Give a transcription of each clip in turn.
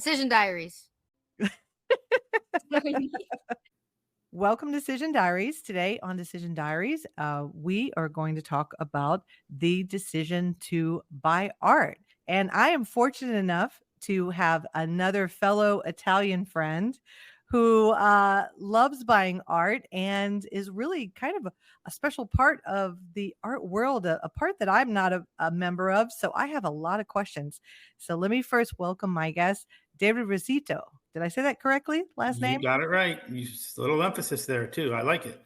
Decision Diaries. Welcome to Decision Diaries. Today on Decision Diaries, we are going to talk about the decision to buy art. And I am fortunate enough to have another fellow Italian friend who loves buying art and is really kind of a special part of the art world, a part that I'm not a member of. So I have a lot of questions. So let me first welcome my guest, David Ruscitto. Did I say that correctly? Last You name? got it right. You a little emphasis there too. I like it.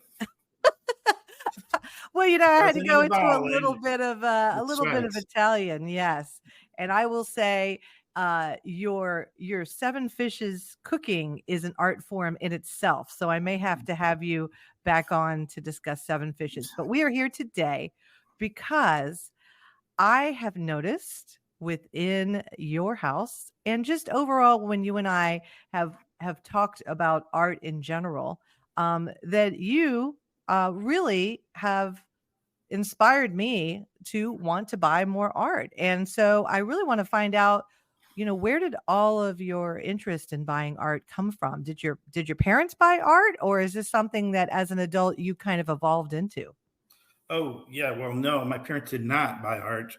Well, I had to Pressing go the into a ball little in. bit of That's right. Italian, yes. And I will say, your seven fishes cooking is an art form in itself. So I may have to have you back on to discuss seven fishes. But we are here today because I have noticed within your house and just overall when you and I have talked about art in general, that you really have inspired me to want to buy more art. And so I really want to find out, where did all of your interest in buying art come from? Did your parents buy art, or is this something that as an adult you kind of evolved into? Oh, yeah. Well, no, my parents did not buy art.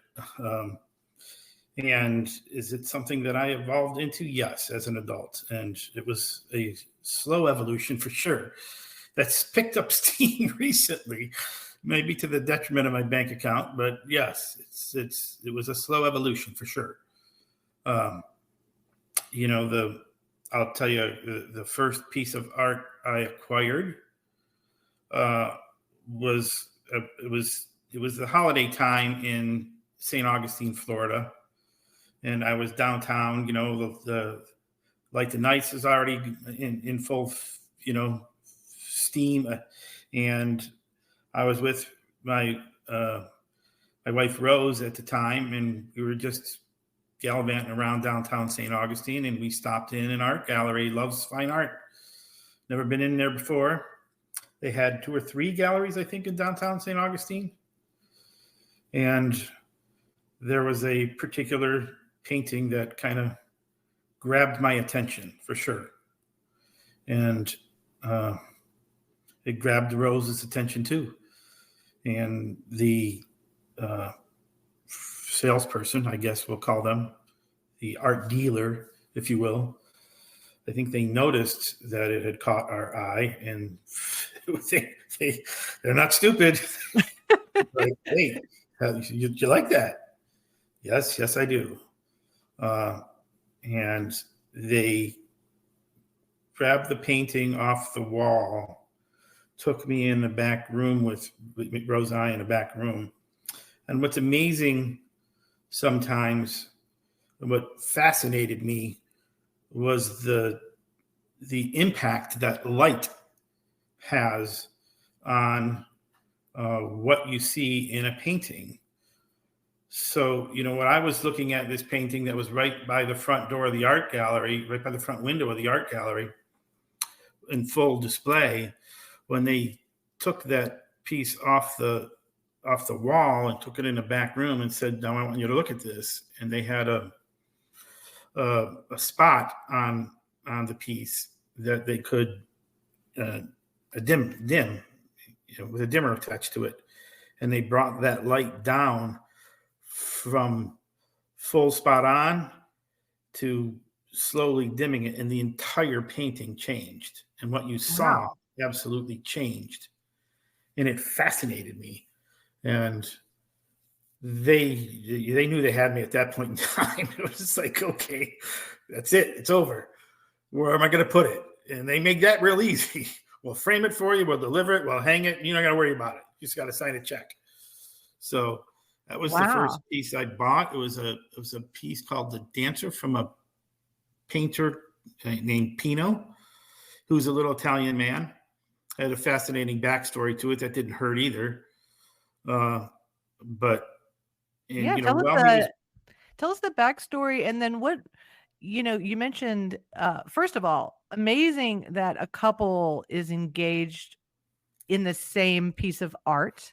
And is it something that I evolved into? Yes, as an adult. And it was a slow evolution for sure. That's picked up steam recently, maybe to the detriment of my bank account. But yes, it was a slow evolution for sure. I'll tell you the first piece of art I acquired was it was the holiday time in St. Augustine, Florida, and I was downtown. The Light the Nights is already in full steam, and I was with my wife Rose at the time, and we were just gallivanting around downtown St. Augustine, and we stopped in an art gallery. Loves fine art. Never been in there before. They had 2 or 3 galleries, I think, in downtown St. Augustine. And there was a particular painting that kind of grabbed my attention for sure. And it grabbed Rose's attention too. And the salesperson, I guess we'll call them, the art dealer, if you will, I think they noticed that it had caught our eye, and they're not stupid. Like, hey, you like that? Yes, I do. And they grabbed the painting off the wall, took me in the back room with Rose and I in the back room. And what's amazing sometimes, what fascinated me, was the impact that light has on what you see in a painting. So, when I was looking at this painting that was right by the front door of the art gallery, right by the front window of the art gallery in full display, when they took that piece off the wall and took it in the back room and said, "Now I want you to look at this," and they had a spot on the piece that they could dim, with a dimmer attached to it, and they brought that light down from full spot on to slowly dimming it, and the entire painting changed, and what you saw absolutely changed, and it fascinated me. And they knew they had me at that point in time. It was just like, okay, that's it. It's over. Where am I going to put it? And they make that real easy. We'll frame it for you. We'll deliver it. We'll hang it. You're not going to worry about it. You just got to sign a check. So that was the first piece I bought. It was a piece called The Dancer from a painter named Pino, who's a little Italian man. Had a fascinating backstory to it that didn't hurt either. But tell us the backstory, and then what you mentioned. First of all, amazing that a couple is engaged in the same piece of art.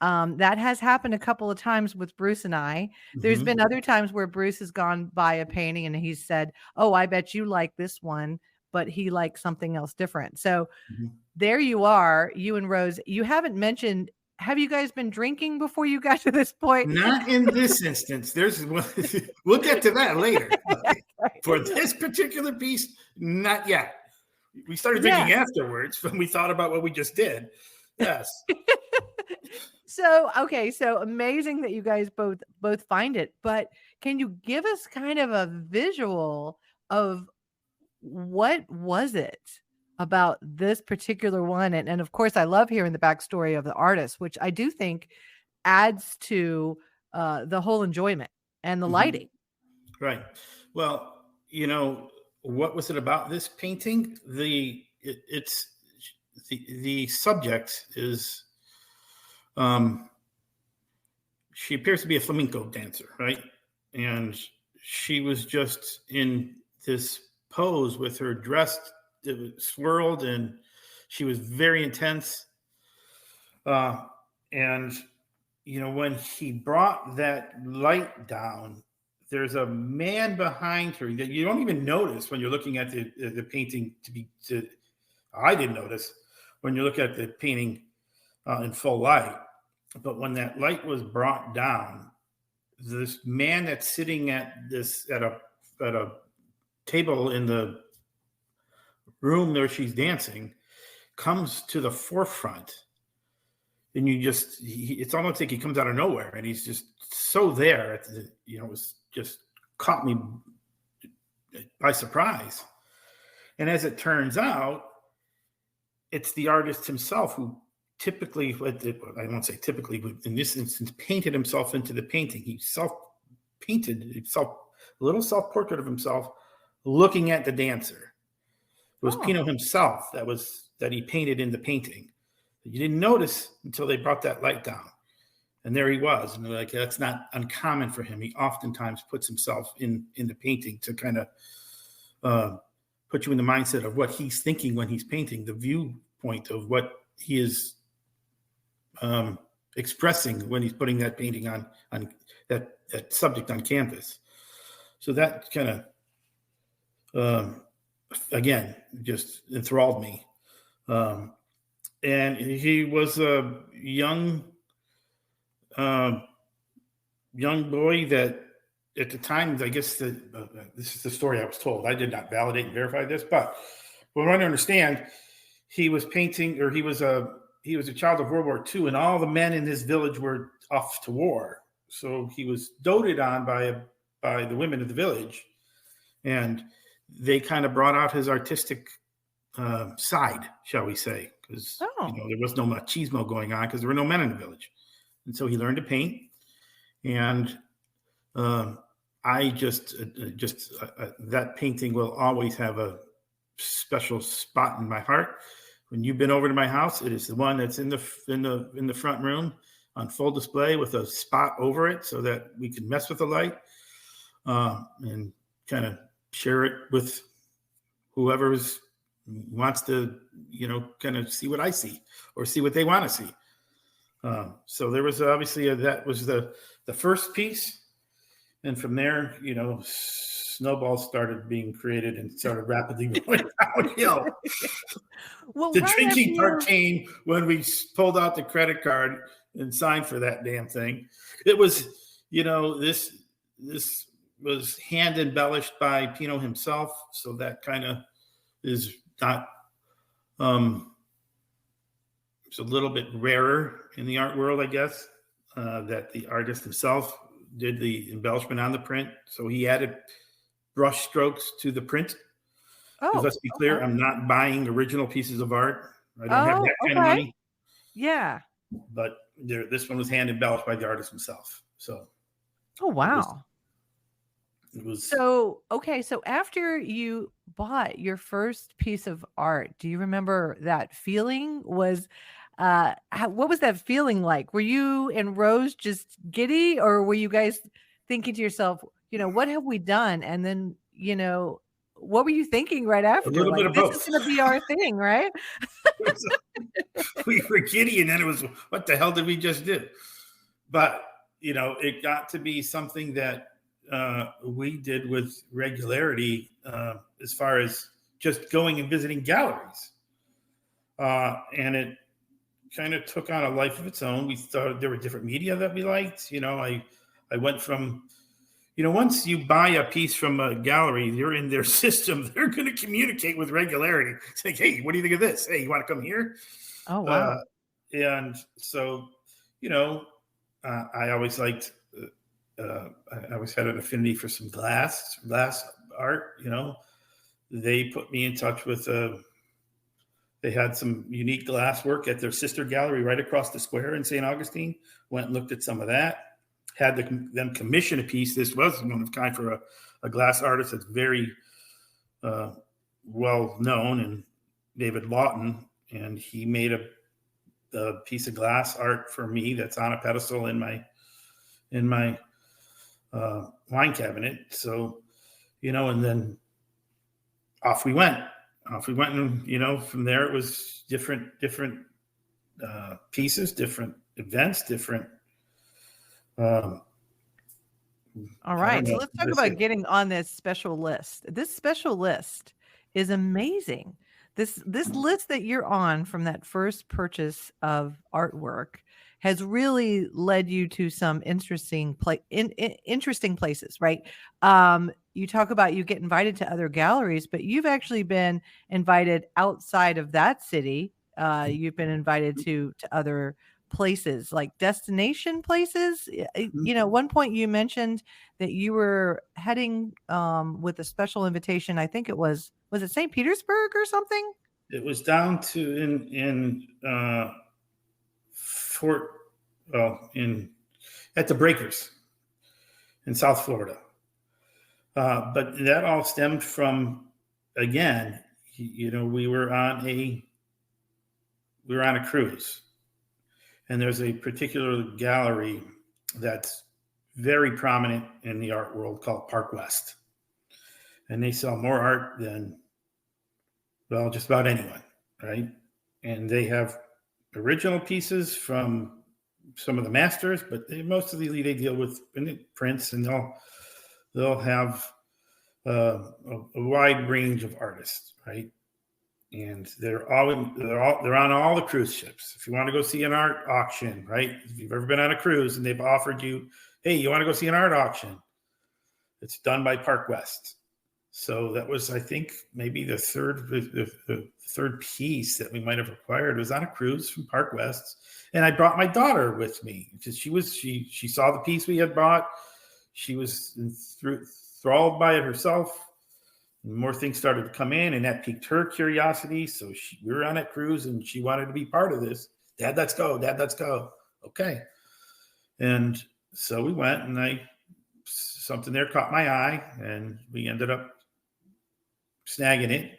That has happened a couple of times with Bruce and I. There's Mhm, been other times where Bruce has gone by a painting and he's said, "Oh, I bet you like this one," but he likes something else different. So mhm. there you are, you and Rose. You haven't mentioned, have you guys been drinking before you got to this point? Not in this instance. We'll get to that later. For this particular piece, not yet. We started Yeah. drinking afterwards when we thought about what we just did. Yes. So, okay, so amazing that you guys both find it, but can you give us kind of a visual of what was it about this particular one? And of course, I love hearing the backstory of the artist, which I do think adds to the whole enjoyment and the Mhm. lighting. Right. Well, what was it about this painting? It's the subject is um she appears to be a flamenco dancer, right? And she was just in this pose with her dress it was swirled and she was very intense. Uh, and when he brought that light down, there's a man behind her that you don't even notice when you're looking at the painting. I didn't notice when you look at the painting in full light, but when that light was brought down, this man that's sitting at a table in the room where she's dancing comes to the forefront, and it's almost like he comes out of nowhere, and he's just so there. It was just caught me by surprise. And as it turns out, it's the artist himself who typically, I won't say typically, but in this instance, painted himself into the painting. He self painted himself, a little self portrait of himself looking at the dancer. It was Oh, Pino himself that he painted in the painting. You didn't notice until they brought that light down. And there he was. And like, that's not uncommon for him. He oftentimes puts himself in the painting to kind of put you in the mindset of what he's thinking when he's painting, the viewpoint of what he is expressing when he's putting that painting on that subject on canvas. So that kind of again just enthralled me. And he was a uh, young boy that at the time, I guess this is the story I was told. I did not validate and verify this, but what I understand, he was painting, or he was a child of World War II, and all the men in his village were off to war. So he was doted on by the women of the village, and they kind of brought out his artistic side, shall we say, because oh, there was no machismo going on because there were no men in the village, and so he learned to paint. And um, I that painting will always have a special spot in my heart. When you've been over to my house, it is the one that's in the front room on full display with a spot over it, so that we can mess with the light and kind of share it with whoever wants to, kind of see what I see or see what they want to see. So there was obviously that was the first piece, and from there, snowballs started being created and started rapidly going downhill. well, The right after drinking part you, came when we pulled out the credit card and signed for that damn thing. It was, this was hand embellished by Pino himself, so that kind of is not. It's a little bit rarer in the art world, I guess, that the artist himself did the embellishment on the print. So he added brush strokes to the print. Because oh, let's be clear, okay. I'm not buying original pieces of art. I don't have Oh, that kind of okay. money. Yeah. But this one was hand embellished by the artist himself. So Oh, it was, wow. it was. So, okay, so after you bought your first piece of art, do you remember that feeling? What was that feeling like? Were you and Rose just giddy, or were you guys thinking to yourself, what have we done? And then, what were you thinking right A after? little Like, bit of this is both. going to be our thing, right? We were giddy, and then it was, what the hell did we just do? But it got to be something that we did with regularity, as far as just going and visiting galleries, and it kind of took on a life of its own. We thought there were different media that we liked. I went from, once you buy a piece from a gallery, you're in their system. They're going to communicate with regularity. It's like, hey, what do you think of this? Hey, you want to come here? Oh, Uh, wow. and so, you know, I always liked, I always had an affinity for some glass art. They put me in touch with, they had some unique glass work at their sister gallery right across the square in St. Augustine. Went and looked at some of that. Had them commission a piece. This was one of kind for a glass artist that's very well known, and David Lawton, and he made a piece of glass art for me that's on a pedestal in my wine cabinet. So, and then off we went. And from there it was different pieces, different events, different. Um, All I don't right. So know. let's talk about getting on this special list. This special list is amazing. This list that you're on from that first purchase of artwork has really led you to some interesting places, right? You talk about you get invited to other galleries, but you've actually been invited outside of that city. You've been invited to other places, like destination places. At one point you mentioned that you were heading with a special invitation. I think it was it St. Petersburg or something? It was down to in Fort, in at the Breakers in South Florida. But that all stemmed from, again, we were on a cruise, and there's a particular gallery that's very prominent in the art world called Park West, and they sell more art than, well, just about anyone, right? And they have original pieces from some of the masters, but mostly they deal with prints, and they'll have a wide range of artists, right? And they're on all the cruise ships. If you want to go see an art auction, right? If you've ever been on a cruise and they've offered you, hey, you want to go see an art auction? It's done by Park West. So that was, I think, maybe the third piece that we might have acquired was on a cruise from Park West. And I brought my daughter with me because she saw the piece we had bought. She was enthralled by it herself. More things started to come in, and that piqued her curiosity. So we were on that cruise, and she wanted to be part of this. Dad, let's go. Dad, let's go. Okay. And so we went, and something there caught my eye, and we ended up snagging it.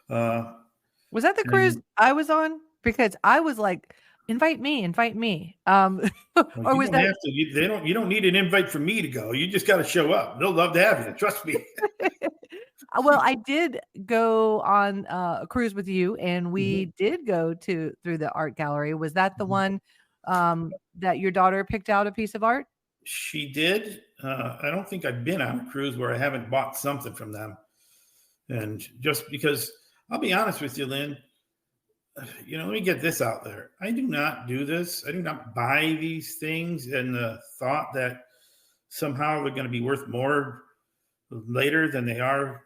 Was that the cruise I was on? Because I was like, invite me. Well, Or you was don't that have to. You don't need an invite from me to go. You just got to show up. They'll love to have you. Trust me. well, I did go on a cruise with you, and we Mhm. did go through the art gallery. Was that the Mhm. one that your daughter picked out a piece of art? She did. I don't think I've been on a cruise where I haven't bought something from them. And just because, I'll be honest with you, Lynn, let me get this out there. I do not do this. I do not buy these things in the thought that somehow they're going to be worth more later than they are,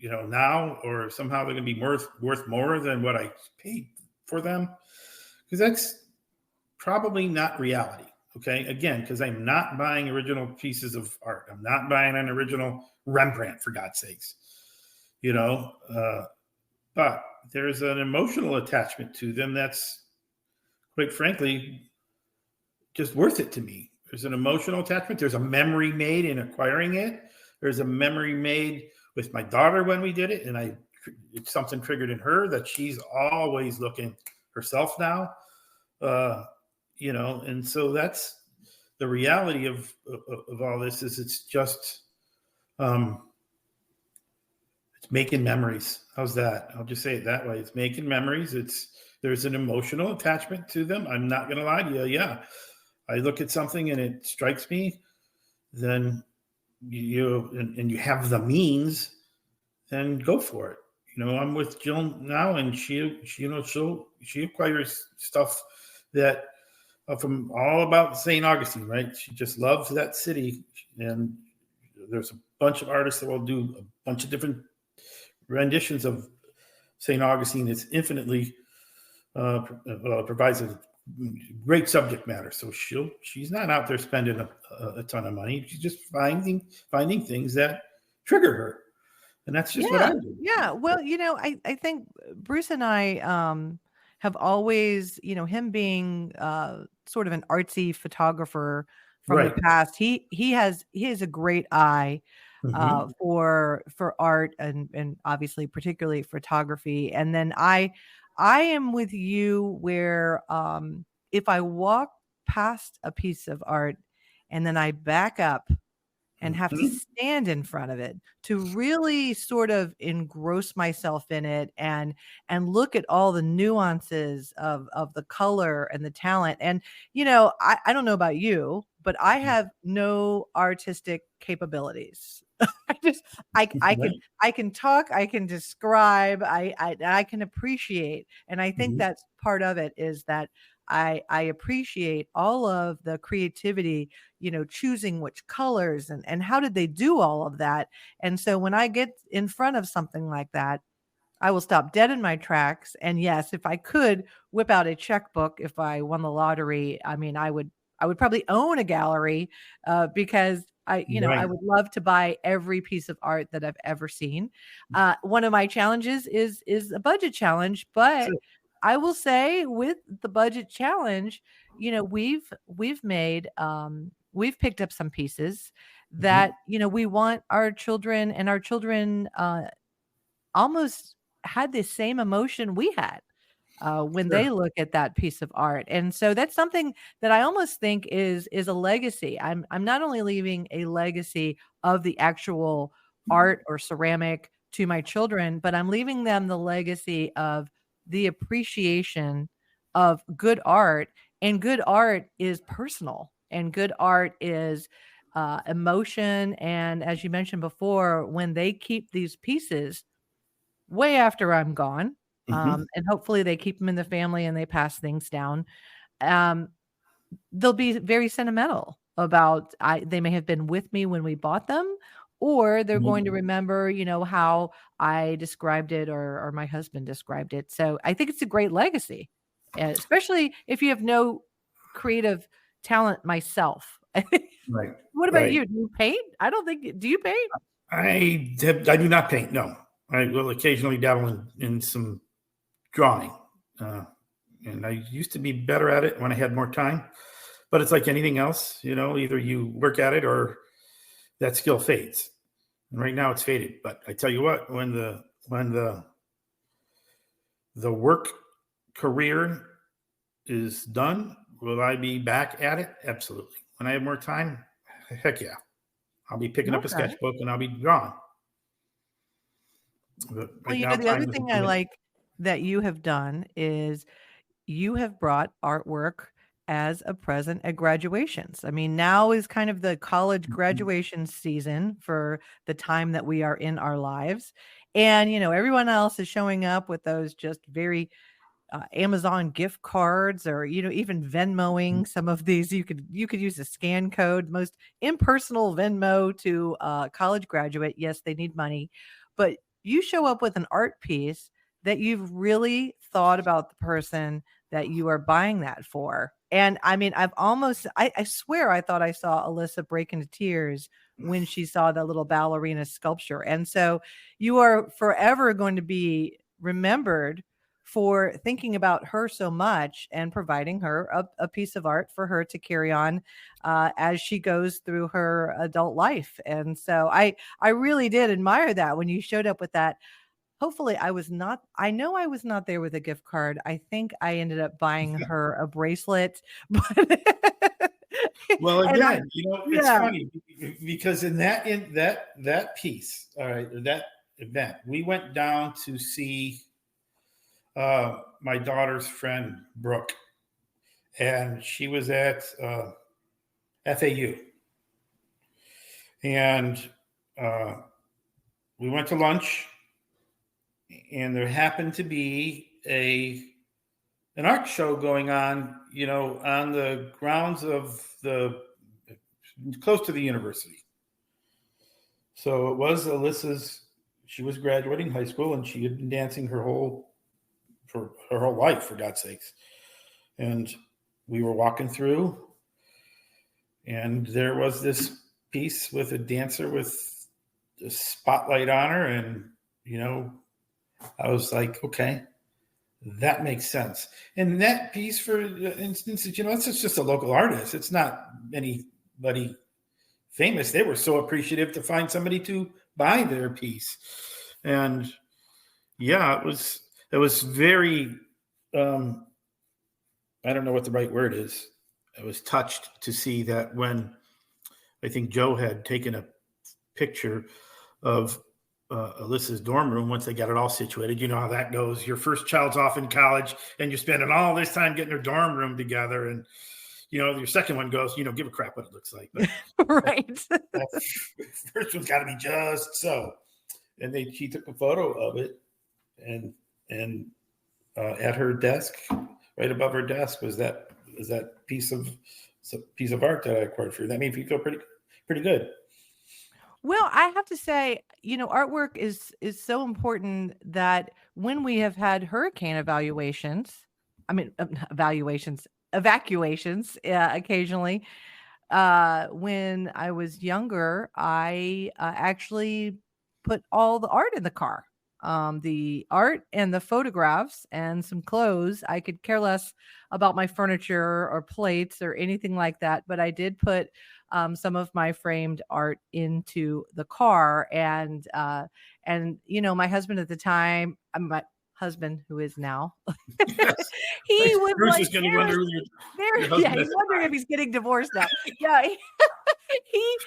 now, or somehow they're going to be worth more than what I paid for them. Because that's probably not reality. Okay. Again, because I'm not buying original pieces of art. I'm not buying an original Rembrandt, for God's sakes. But there's an emotional attachment to them that's, quite frankly, just worth it to me. There's an emotional attachment. There's a memory made in acquiring it. There's a memory made with my daughter when we did it, and it's something triggered in her that she's always looking herself now. And so that's the reality of all this. Is it's just It's making memories. How's that? I'll just say it that way. It's making memories. There's an emotional attachment to them. I'm not going to lie to you. Yeah, I look at something and it strikes me, then and you have the means, then go for it. I'm with Jill now, and she acquires stuff that from all about St. Augustine, right? She just loves that city, and there's a bunch of artists that will do a bunch of different renditions of St. Augustine. It's infinitely provides a great subject matter. So she's not out there spending a ton of money. She's just finding things that trigger her, and that's just what Yeah, I do. yeah. Well, I think Bruce and I have always, him being sort of an artsy photographer from the Right. past. He has a great eye Mm-hmm. for art and obviously particularly photography. And then I am with you where if I walk past a piece of art and then I back up and have to Mm-hmm. stand in front of it to really sort of engross myself in it and look at all the nuances of the color and the talent. And I don't know about you, but I have no artistic capabilities. I just I can Right. I can talk, I can describe, I can appreciate. And I think Mm-hmm. that's part of it is that I appreciate all of the creativity, choosing which colors and how did they do all of that. And so when I get in front of something like that, I will stop dead in my tracks. And yes, if I could whip out a checkbook if I won the lottery, I mean, I would probably own a gallery because I Right. would love to buy every piece of art that I've ever seen. One of my challenges is a budget challenge, but Sure. I will say with the budget challenge, we've picked up some pieces Mm-hmm. that we want our children, and our children almost had the same emotion we had when they Sure. look at that piece of art. And so that's something that I almost think is a legacy. I'm not only leaving a legacy of the actual art or ceramic to my children, but I'm leaving them the legacy of the appreciation of good art. And good art is personal, and good art is emotion. And as you mentioned before, when they keep these pieces way after I'm gone, Mm-hmm. and hopefully they keep them in the family and they pass things down, um, they'll be very sentimental about they may have been with me when we bought them, or they're going to Mm-hmm. remember, how I described it or my husband described it. So I think it's a great legacy, especially if you have no creative talent myself. Right. What about Right. you? Do you paint? I don't think do you paint? I do not paint. No, I will occasionally dabble in some drawing, uh, and I used to be better at it when I had more time. But it's like anything else, either you work at it or that skill fades. And right now, it's faded. But I tell you what, when the work career is done, will I be back at it? Absolutely. When I have more time, heck yeah, I'll be picking up a Okay. sketchbook and I'll be drawing. But Well, right now, the other time isn't thing I permitting. like that you have done is you have brought artwork as a present at graduations. I mean, now is kind of the college Mhm. graduation season for the time that we are in our lives. And, everyone else is showing up with those just very Amazon gift cards, or even Venmoing some of these. You could use a scan code. Most impersonal Venmo to a college graduate. Yes, they need money, but you show up with an art piece that you've really thought about the person that you are buying that for. And I mean, I swear I thought I saw Alyssa break into tears when she saw that little ballerina sculpture. And so you are forever going to be remembered for thinking about her so much and providing her a piece of art for her to carry on as she goes through her adult life. And so I really did admire that when you showed up with that. Hopefully I know I was not there with a gift card. I think I ended up buying her a bracelet, but Well, and I again, it's yeah. funny because in that piece, all right, that event. We went down to see my daughter's friend Brooke, and she was at FAU, and we went to lunch, and there happened to be an art show going on, on the grounds of close to the university. So it was Alyssa's. She was graduating high school, and she had been dancing for her whole life, for God's sakes. And we were walking through, and there was this piece with a dancer with a spotlight on her, and I was like, okay, that makes sense. And that piece, for instance, it's just a local artist. It's not anybody famous. They were so appreciative to find somebody to buy their piece. And yeah, it was very, I don't know what the right word is. I was touched to see that when I think Joe had taken a picture of Alyssa's dorm room once they got it all situated. You know how that goes. Your first child's off in college, and you're spending all this time getting their dorm room together, and your second one goes, give a crap what it looks like. But right. that first one's got to be just so. And she took a photo of it, and at her desk, right above her desk, was that piece of art that I acquired for you. That made me feel pretty good. Well, I have to say, artwork is so important that when we have had hurricane evacuations, occasionally, when I was younger, I actually put all the art in the car. The art and the photographs and some clothes. I could care less about my furniture or plates or anything like that, but I did put some of my framed art into the car. And my husband at the time, my husband who is now, Yes. he was Bruce like, is going to wonder who your husband yeah, he's is. wondering if he's getting divorced now. Yeah. He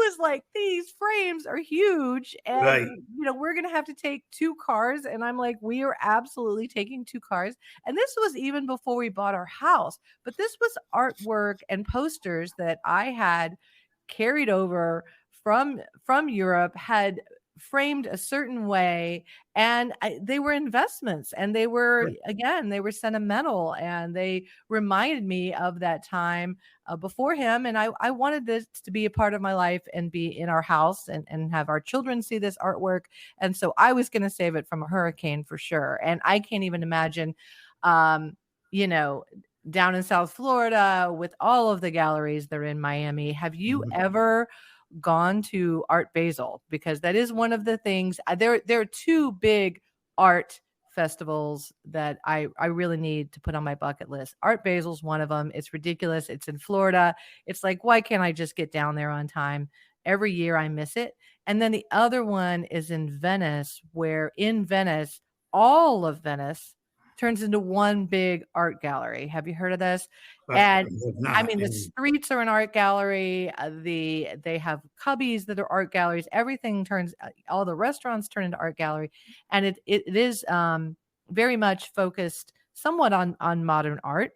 was like, these frames are huge, and Right. we're gonna have to take 2 cars. And I'm like, we are absolutely taking 2 cars. And this was even before we bought our house, but this was artwork and posters that I had carried over from Europe, had framed a certain way, and they were investments, and they were, again, they were sentimental, and they reminded me of that time before him. And I wanted this to be a part of my life and be in our house, and have our children see this artwork. And so I was going to save it from a hurricane for sure. And I can't even imagine, down in South Florida with all of the galleries that are in Miami. Have you ever gone to Art Basel? Because that is one of the things. There are 2 big art festivals that I really need to put on my bucket list. Art Basel's one of them. It's ridiculous. It's in Florida. It's like, why can't I just get down there on time? Every year I miss it. And then the other one is in Venice, where in Venice, all of Venice turns into one big art gallery. Have you heard of this? And the streets are an art gallery. They have cubbies that are art galleries. Everything turns, all the restaurants turn into art gallery, and it is very much focused somewhat on modern art.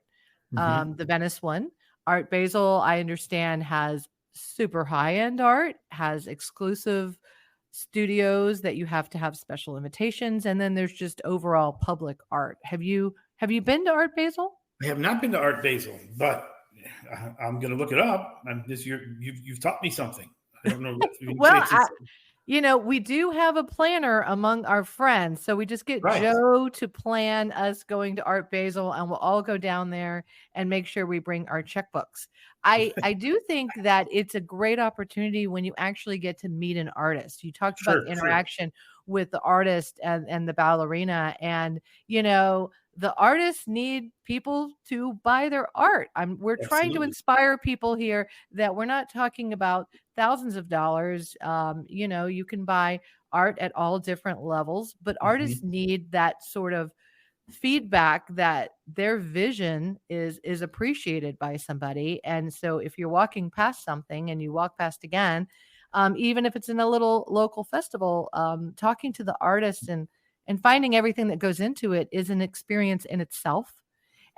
The Venice one, Art Basel, I understand, has super high end art, has exclusive studios that you have to have special invitations, and then there's just overall public art. Have you been to Art Basel? I have not been to Art Basel, but I'm going to look it up. You've taught me something. I don't know. Well, we do have a planner among our friends, so we just get Joe to plan us going to Art Basel, and we'll all go down there and make sure we bring our checkbooks. I do think that it's a great opportunity when you actually get to meet an artist. You talked about interaction with the artist and the ballerina, and the artists need people to buy their art. We're trying to inspire people here that we're not talking about thousands of dollars. You can buy art at all different levels, but artists need that sort of feedback that their vision is appreciated by somebody. And so if you're walking past something and you walk past again, even if it's in a little local festival, talking to the artists and finding everything that goes into it is an experience in itself.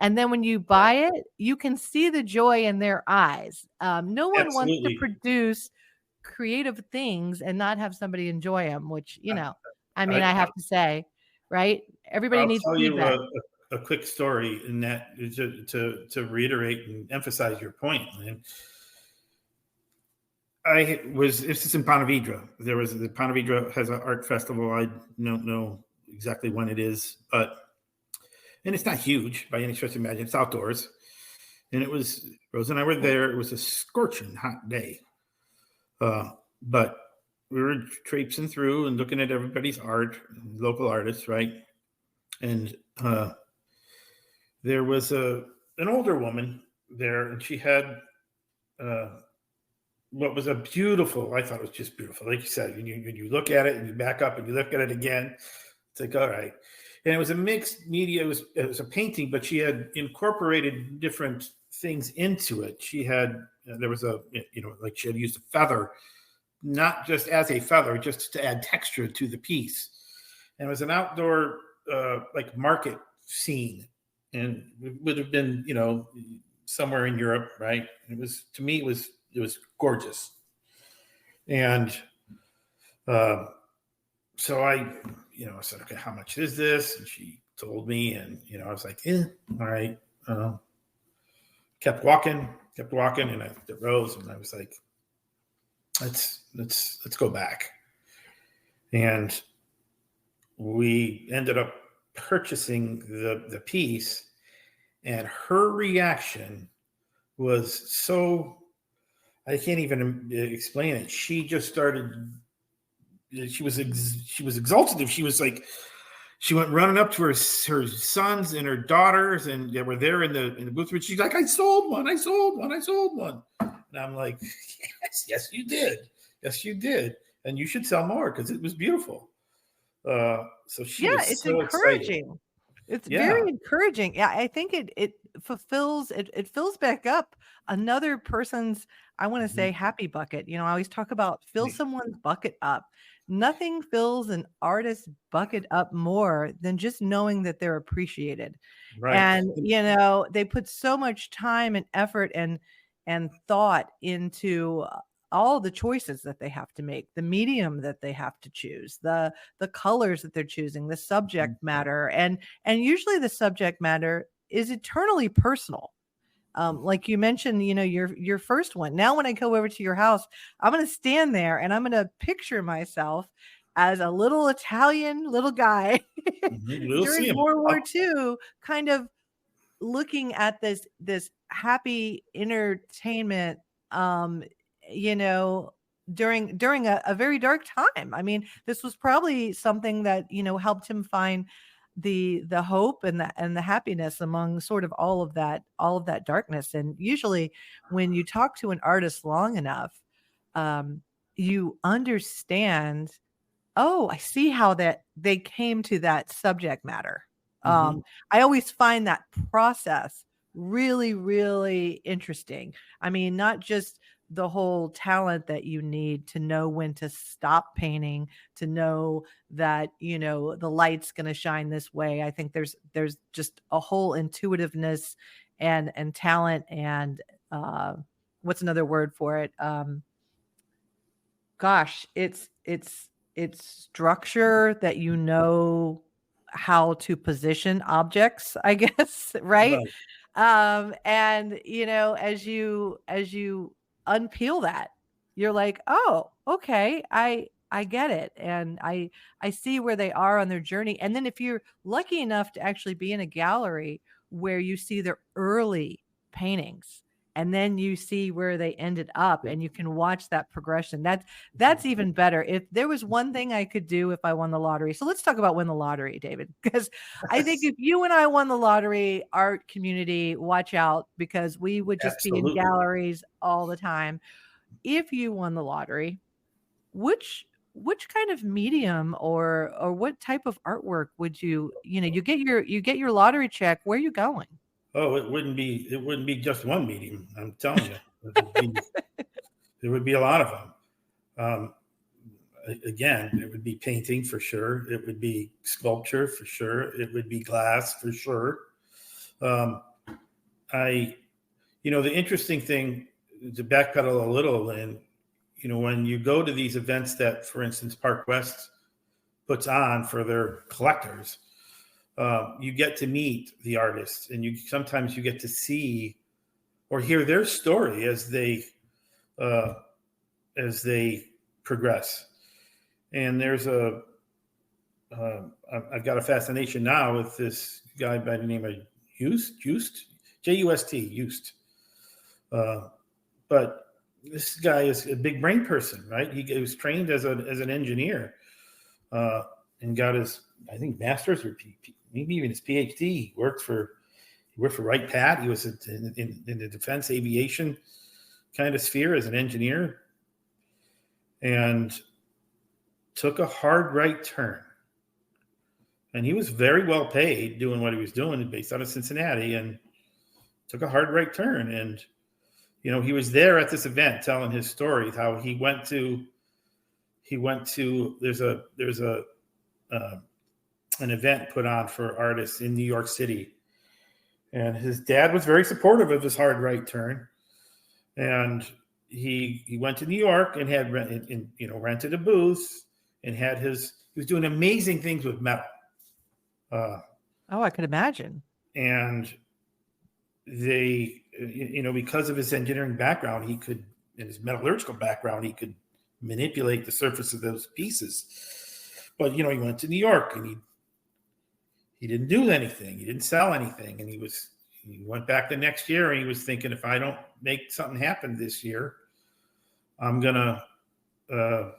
And then when you buy it, you can see the joy in their eyes. No one wants to Absolutely. produce creative things and not have somebody enjoy them, which, I mean, I, I have to say, right? Everybody I'll needs tell you feedback. a quick story in that to reiterate and emphasize your point, man. This is in Ponte Vedra. The Ponte Vedra has an art festival. I don't know exactly when it is, and it's not huge by any stretch of imagination. It's outdoors. And Rose and I were there. It was a scorching hot day. But we were traipsing through and looking at everybody's art, local artists, right? And there was an older woman there, and she had what was I thought it was just beautiful. Like you said, when you look at it and you back up and you look at it again, it's like, all right. And it was a mixed media. It was a painting, but she had incorporated different things into it. There was like she had used a feather, not just as a feather, just to add texture to the piece. And it was an outdoor like market scene, and it would have been somewhere in Europe, right? It was, to me, it was gorgeous. And so I said, okay, how much is this? And she told me, and I was like, all right. Kept walking, and I rose, and I was like, let's go back. And we ended up purchasing the piece, and her reaction was so, I can't even explain it. She just started. She was exultant. She was like, she went running up to her sons and her daughters, and they were there in the booth. She's like, I sold one. And I'm like, yes, you did, and you should sell more because it was beautiful. So she was It's so excited. encouraging. It's very Yeah. encouraging. Yeah, I think it fulfills it fills back up another person's, I want to say, happy bucket. I always talk about fill someone's bucket up. Nothing fills an artist's bucket up more than just knowing that they're appreciated. Right. And they put so much time and effort and thought into all the choices that they have to make, the medium that they have to choose, the colors that they're choosing, the subject matter, and usually the subject matter is eternally personal. Like you mentioned, your first one. Now, when I go over to your house, I'm going to stand there and I'm going to picture myself as a little Italian little guy We'll see during him. World War II, kind of looking at this happy entertainment, you know, during a very dark time. I mean, this was probably something that, helped him find the hope and the happiness among sort of all of that darkness. And usually when you talk to an artist long enough, you understand, oh, I see how that they came to that subject matter. I always find that process really, really interesting. I mean, not just the whole talent that you need to know when to stop painting, to know that, the light's going to shine this way. I think there's just a whole intuitiveness and talent and what's another word for it? Gosh, it's structure that how to position objects, I guess, right? Right. And as you unpeel that, you're like, oh, okay, I get it, and I see where they are on their journey. And then if you're lucky enough to actually be in a gallery where you see their early paintings, and then you see where they ended up, and you can watch that progression. That's even better. If there was one thing I could do if I won the lottery. So let's talk about win the lottery, David, because I think if you and I won the lottery, art community, watch out, because we would just be in Absolutely. galleries all the time. If you won the lottery, which kind of medium or what type of artwork would you get your lottery check, where are you going? Oh, it wouldn't be just one medium. I'm telling you, there would be a lot of them. Um, Again, it would be painting for sure. It would be sculpture for sure. It would be glass for sure. Um, I, the interesting thing to backpedal a little, and when you go to these events that, for instance, Park West puts on for their collectors, you get to meet the artists, and sometimes you get to see or hear their story uh, as they progress. And I've got a fascination now with this guy by the name of Just, Just. But this guy is a big brain person, right? He was trained as an engineer, and got his, I think, master's or maybe even his PhD. He worked for Wright Pat. He was in the defense aviation kind of sphere as an engineer, and took a hard right turn. And he was very well paid doing what he was doing, based out of Cincinnati, and took a hard right turn. And he was there at this event telling his story, how he went to there's an event put on for artists in New York City, and his dad was very supportive of his hard right turn. And he went to New York and had rented a booth, and he was doing amazing things with metal. I could imagine. And they, because of his engineering background, and his metallurgical background, he could manipulate the surface of those pieces. But he went to New York, and he didn't do anything. He didn't sell anything, and he went back the next year, and he was thinking, if I don't make something happen this year, I'm gonna kind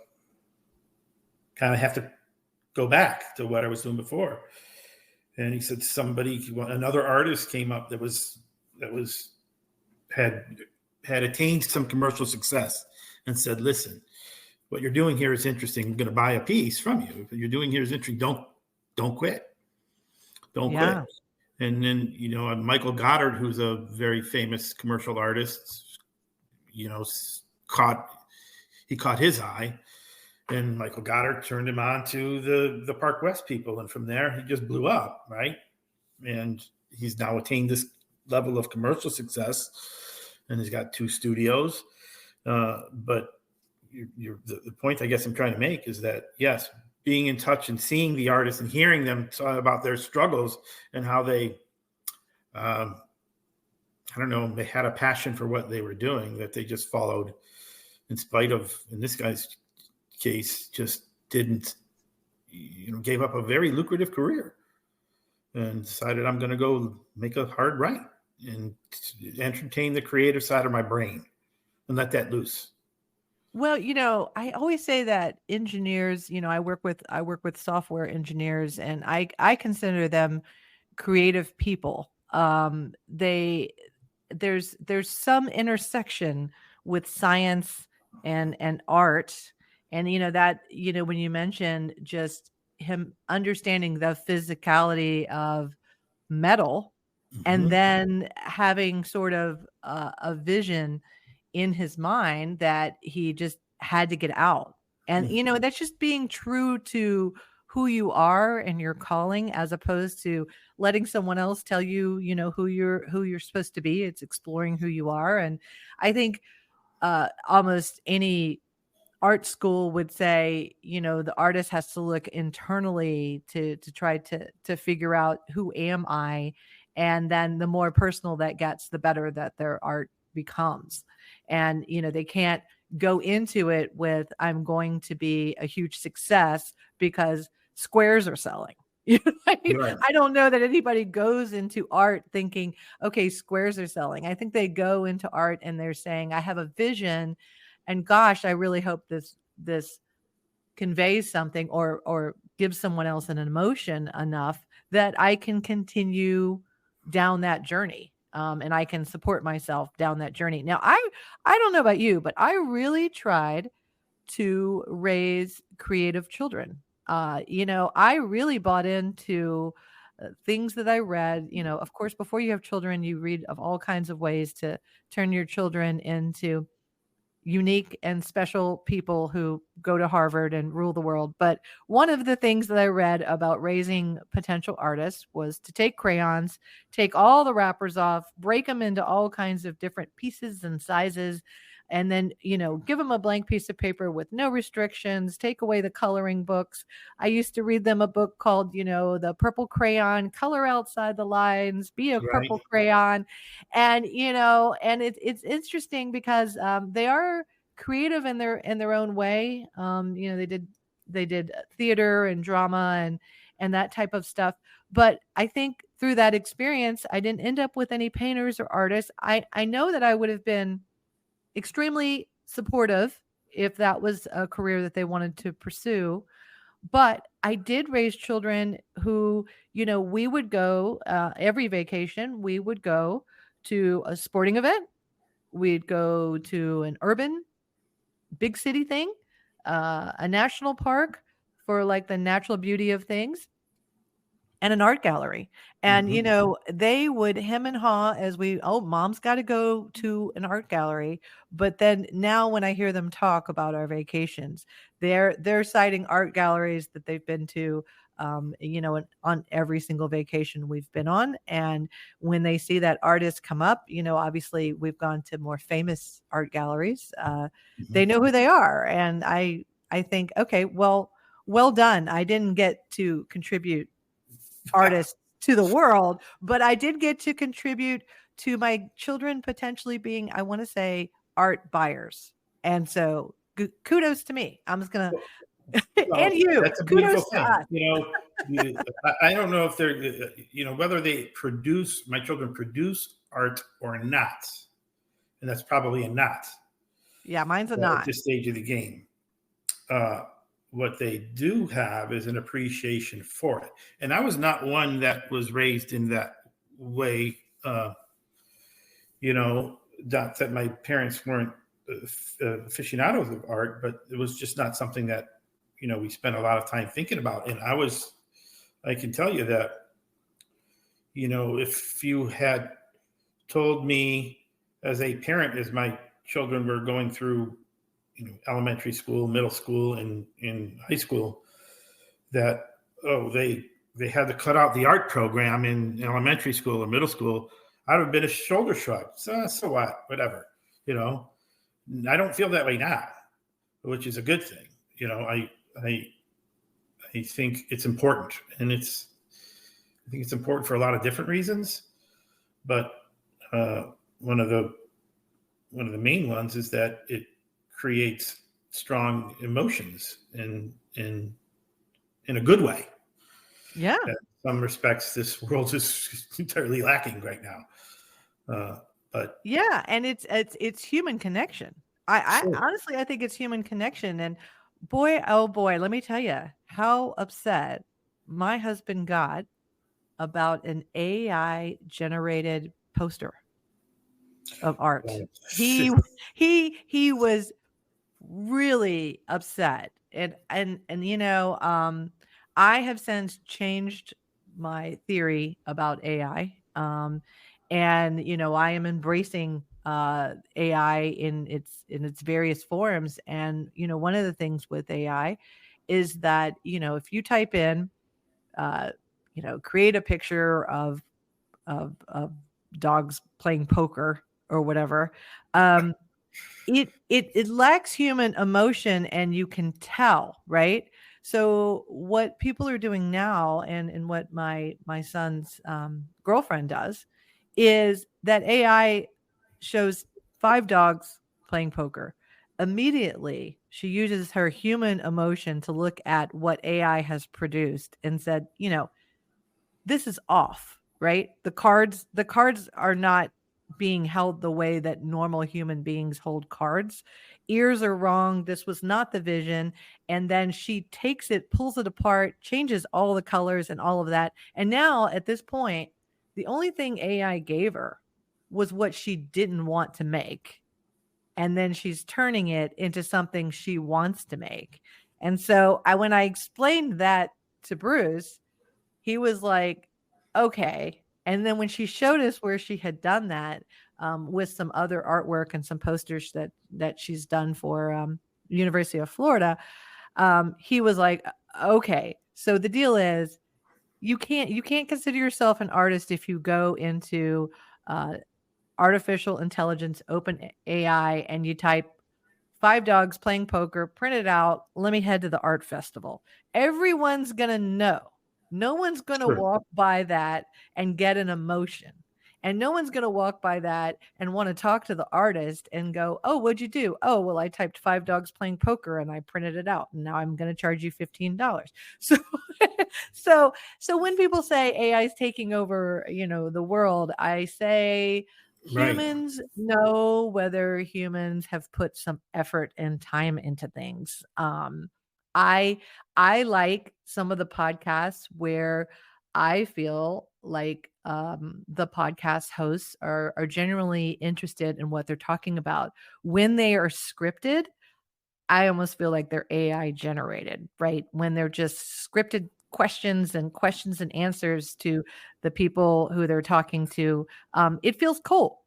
of have to go back to what I was doing before. And he said another artist came up that had attained some commercial success, and said, listen, what you're doing here is interesting. I'm going to buy a piece from you. What you're doing here is interesting. Don't quit. Don't quit. And then, Michael Goddard, who's a very famous commercial artist, caught his eye, and Michael Goddard turned him on to the Park West people. And from there, he just blew up, right? And he's now attained this level of commercial success, and he's got 2 studios. But the point I guess I'm trying to make is that, yes, being in touch and seeing the artists and hearing them talk about their struggles and how they, I don't know, they had a passion for what they were doing, that they just followed in spite of, in this guy's case, just didn't, gave up a very lucrative career and decided, I'm going to go make a hard right and entertain the creative side of my brain and let that loose. Well, I always say that engineers, I work with software engineers, and I consider them creative people. There's some intersection with science and art, and that when you mentioned just him understanding the physicality of metal, and then having sort of a vision in his mind that he just had to get out. And, that's just being true to who you are and your calling, as opposed to letting someone else tell you, who you're supposed to be. It's exploring who you are. And I think almost any art school would say, the artist has to look internally to try to figure out, who am I? And then the more personal that gets, the better that their art becomes. And they can't go into it with, I'm going to be a huge success because squares are selling. Right. I don't know that anybody goes into art thinking, okay, squares are selling. I think they go into art and they're saying, I have a vision, and gosh, I really hope this conveys something or gives someone else an emotion enough that I can continue down that journey. And I can support myself down that journey. Now, I don't know about you, but I really tried to raise creative children. I really bought into things that I read. Of course, before you have children, you read of all kinds of ways to turn your children into unique and special people who go to Harvard and rule the world. But one of the things that I read about raising potential artists was to take crayons, take all the wrappers off, break them into all kinds of different pieces and sizes, and then, give them a blank piece of paper with no restrictions, take away the coloring books. I used to read them a book called, The Purple Crayon, Color Outside the Lines, Be a Right. Purple Crayon. And, and it's interesting because they are creative in their own way. They did theater and drama and that type of stuff. But I think through that experience, I didn't end up with any painters or artists. I know that I would have been extremely supportive if that was a career that they wanted to pursue. But I did raise children who, we would go every vacation, we would go to a sporting event, we'd go to an urban big city thing, a national park for like the natural beauty of things, and an art gallery. And, Mhm. they would hem and haw as mom's got to go to an art gallery. But then now when I hear them talk about our vacations, they're citing art galleries that they've been to, on every single vacation we've been on. And when they see that artists come up, obviously we've gone to more famous art galleries. They Mhm. know who they are. And I think, okay, well done. I didn't get to contribute artists to the world, but I did get to contribute to my children potentially being, I want to say, art buyers. And so kudos to me. I'm just going to, and Well, you, that's a beautiful kudos to thing. us. I don't know if they're, whether my children produce art or not. And that's probably a not Yeah, mine's a at not. this stage of the game. Uh, what they do have is an appreciation for it. And I was not one that was raised in that way. Not that my parents weren't aficionados of art, but it was just not something that, we spent a lot of time thinking about. And I can tell you that, if you had told me as a parent, as my children were going through, elementary school, middle school, and in high school, that they had to cut out the art program in elementary school or middle school, I'd have been a shoulder shrug. So what? Whatever. You know, I don't feel that way now, which is a good thing. I think it's important, and I think it's important for a lot of different reasons. But uh, one of the main ones is that it creates strong emotions in a good way. Yeah. In some respects, this world is entirely lacking right now. But Yeah, and it's human connection. I sure, honestly I think it's human connection. And boy, oh boy, let me tell you how upset my husband got about an AI generated poster of art. uh, He he was really upset. And I have since changed my theory about AI. And I am embracing AI in its various forms. And one of the things with AI is that if you type in uh create a picture of dogs playing poker or whatever, um it lacks human emotion, and you can tell, right? So what people are doing now, and what my son's girlfriend does, is that AI shows 5 dogs playing poker. Immediately, she uses her human emotion to look at what AI has produced and said, this is off, right? The cards are not being held the way that normal human beings hold cards. Ears are wrong. This was not the vision. And then she takes it, pulls it apart, changes all the colors and all of that. And now at this point, the only thing AI gave her was what she didn't want to make. And then she's turning it into something she wants to make. And so when I explained that to Bruce, he was like, okay. And then when she showed us where she had done that, with some other artwork and some posters that she's done for University of Florida, he was like, okay, so the deal is you can't consider yourself an artist if you go into uh, artificial intelligence, open AI, and you type five dogs playing poker, print it out, let me head to the art festival. Everyone's going to know. No one's going to Sure. walk by that and get an emotion. And no one's going to walk by that and want to talk to the artist and go, "Oh, what'd you do?" "Oh, well, I typed five dogs playing poker and I printed it out. And now I'm going to charge you $15." So, so, so when people say AI is taking over, the world, I say, Right. humans know whether humans have put some effort and time into things. I I like some of the podcasts where I feel like the podcast hosts are genuinely interested in what they're talking about. When they are scripted, I almost feel like they're AI generated, right? When they're just scripted questions and answers to the people who they're talking to, it feels cold.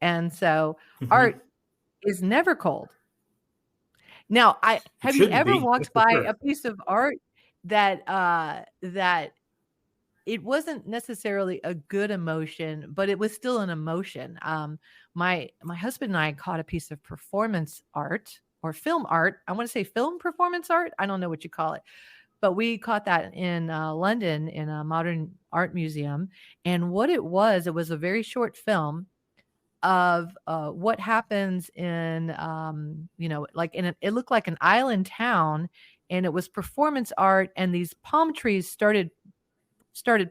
And so Hmm. art is never cold. Now, I It have you shouldn't ever be. That's walked for by sure. a piece of art that it wasn't necessarily a good emotion, but it was still an emotion? My husband and I caught a piece of performance art or film art. I want to say film performance art. I don't know what you call it, but we caught that in London in a modern art museum. And what it was a very short film of what happens in like it looked like an island town, and it was performance art, and these palm trees started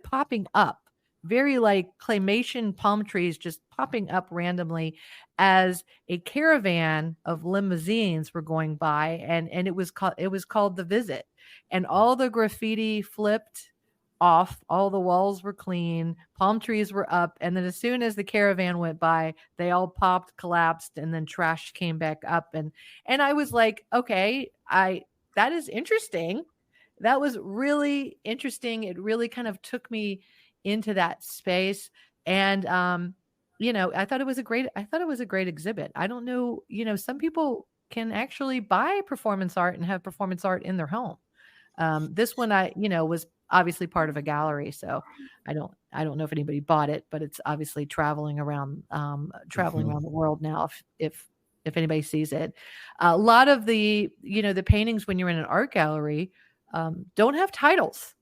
popping up, very like claymation palm trees just popping up randomly as a caravan of limousines were going by, and it was called The Visit. And all the graffiti flipped off, all the walls were clean, palm trees were up, and then as soon as the caravan went by, they all popped, collapsed, and then trash came back up. And I was like, okay, I that is interesting. That was really interesting. It really kind of took me into that space. And I thought it was a great exhibit. I don't know, some people can actually buy performance art and have performance art in their home. This one was obviously part of a gallery, so I don't know if anybody bought it, but it's obviously traveling Hmm. around the world now if anybody sees it. A lot of the paintings when you're in an art gallery don't have titles.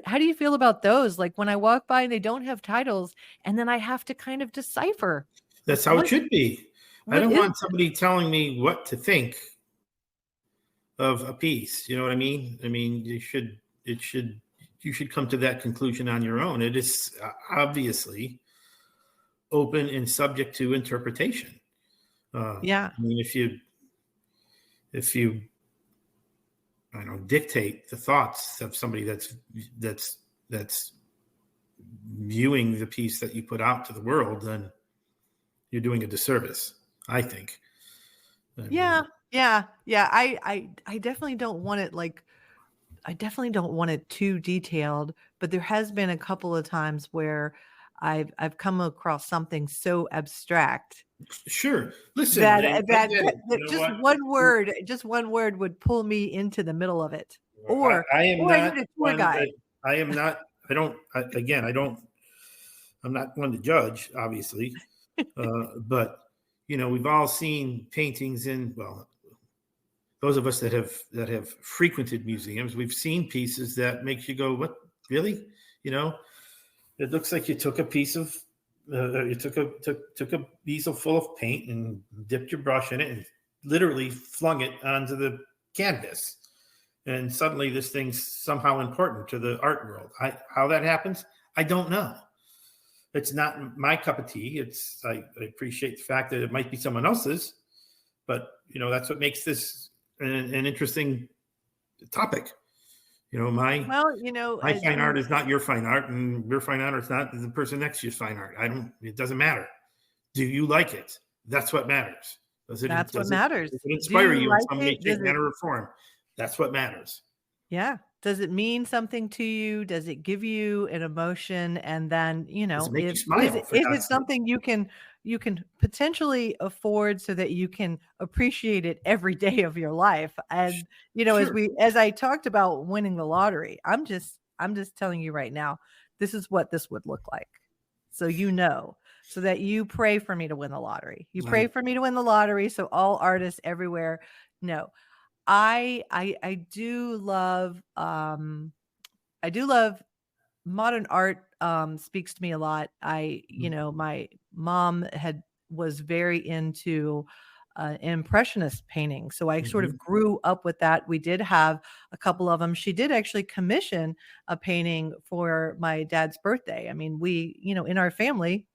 How do you feel about those? Like when I walk by and they don't have titles, and then I have to kind of decipher, like, That's how it should be. I what don't is want somebody telling me what to think of a piece. You know what I mean? I mean, you should come to that conclusion on your own. It is obviously open and subject to interpretation. Yeah. I mean, if you I don't know, dictate the thoughts of somebody that's viewing the piece that you put out to the world, then you're doing a disservice, I think. I Yeah. mean, Yeah. Yeah. I definitely don't want it like I definitely don't want it too detailed, but there has been a couple of times where I've come across something so abstract sure. Listen, that I that get that, it. that You know just what? one word would pull me into the middle of it. Or I am or I not need a tour one. guide. I am not. I don't. Again, I don't. I'm not one to judge, obviously, but we've all seen paintings in. Well, those of us that have frequented museums, we've seen pieces that makes you go, "What really?" You know, it looks like you took a piece of. You took a easel full of paint and dipped your brush in it and literally flung it onto the canvas, and suddenly this thing's somehow important to the art world. How that happens, I don't know. It's not my cup of tea. I appreciate the fact that it might be someone else's, but that's what makes this an interesting topic. My Well, fine art is not your fine art, and your fine art is not the person next to you's fine art. I don't. It doesn't matter. Do you like it? That's what matters. Does it that's what does it matters. does it Do inspire you you in like some way, it? shape, Does it manner, or form? That's what matters. Yeah. Does it mean something to you? Does it give you an emotion? And then, Does it make if you smile, for is it God's sake? something you can potentially afford so that you can appreciate it every day of your life? And, Sure. as I talked about winning the lottery, I'm just telling you right now, this is what this would look like. So so that you pray for me to win the lottery. You pray I for me to win the lottery so all artists everywhere know. I do love modern art. Speaks to me a lot. My mom was very into impressionist painting, so I sort of Mhm. grew up with that. We did have a couple of them. She did actually commission a painting for my dad's birthday. I mean, in our family,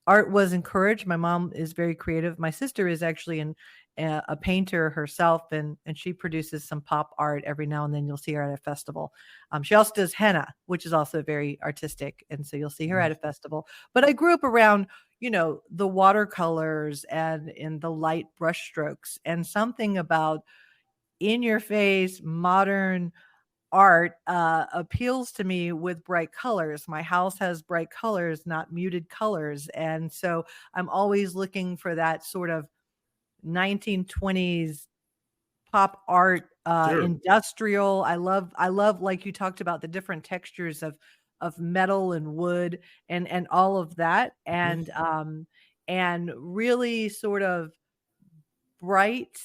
art was encouraged. My mom is very creative. My sister is actually a painter herself, and she produces some pop art every now and then. You'll see her at a festival. She also does henna, which is also very artistic, and so you'll see her Mhm. at a festival. But I grew up around, the watercolors and in the light brush strokes, and something about in your face modern art appeals to me with bright colors. My house has bright colors, not muted colors. And so I'm always looking for that sort of 1920s pop art, Sure. industrial. I love like you talked about the different textures of metal and wood and all of that. Mhm. And really sort of bright.